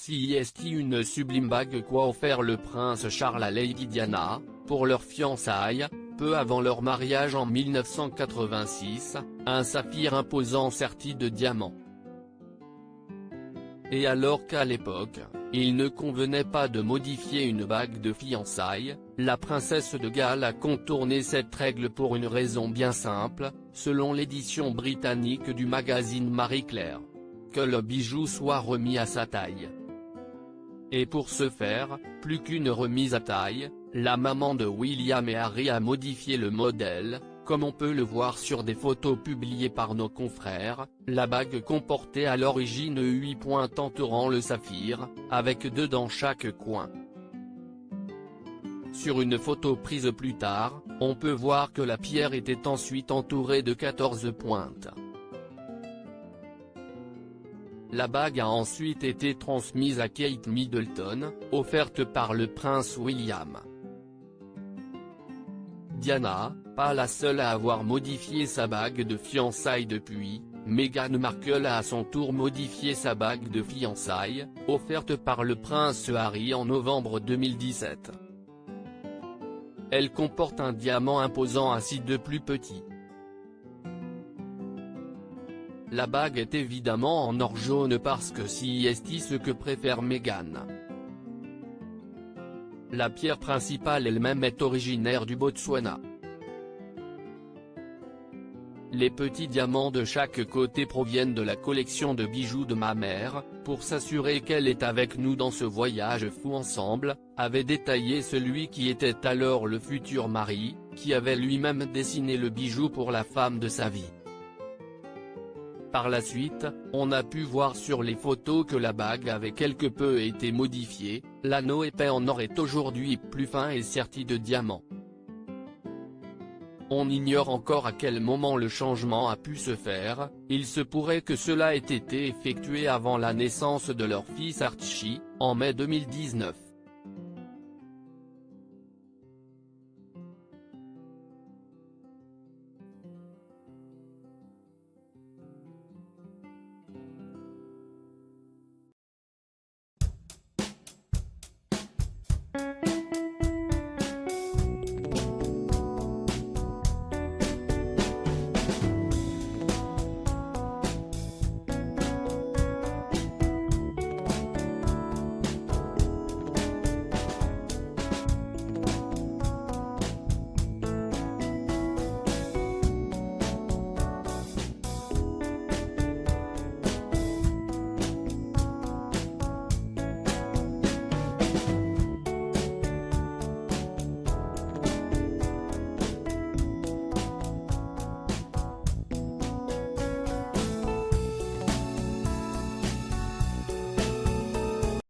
Si est une sublime bague qu'a offert le prince Charles à Lady Diana, pour leur fiançailles, peu avant leur mariage en 1986, un saphir imposant serti de diamants. Et alors qu'à l'époque, il ne convenait pas de modifier une bague de fiançailles, la princesse de Galles a contourné cette règle pour une raison bien simple, selon l'édition britannique du magazine Marie Claire. Que le bijou soit remis à sa taille. Et pour ce faire, plus qu'une remise à taille, la maman de William et Harry a modifié le modèle. Comme on peut le voir sur des photos publiées par nos confrères, la bague comportait à l'origine 8 points entourant le saphir, avec 2 dans chaque coin. Sur une photo prise plus tard, on peut voir que la pierre était ensuite entourée de 14 pointes. La bague a ensuite été transmise à Kate Middleton, offerte par le prince William. Diana, pas la seule à avoir modifié sa bague de fiançailles depuis, Meghan Markle a à son tour modifié sa bague de fiançailles, offerte par le prince Harry en novembre 2017. Elle comporte un diamant imposant ainsi de plus petit. La bague est évidemment en or jaune parce que c'est ce que préfère Meghan. La pierre principale elle-même est originaire du Botswana. Les petits diamants de chaque côté proviennent de la collection de bijoux de ma mère, pour s'assurer qu'elle est avec nous dans ce voyage fou ensemble, avait détaillé celui qui était alors le futur mari, qui avait lui-même dessiné le bijou pour la femme de sa vie. Par la suite, on a pu voir sur les photos que la bague avait quelque peu été modifiée, l'anneau épais en or est aujourd'hui plus fin et serti de diamants. On ignore encore à quel moment le changement a pu se faire, il se pourrait que cela ait été effectué avant la naissance de leur fils Archie, en mai 2019.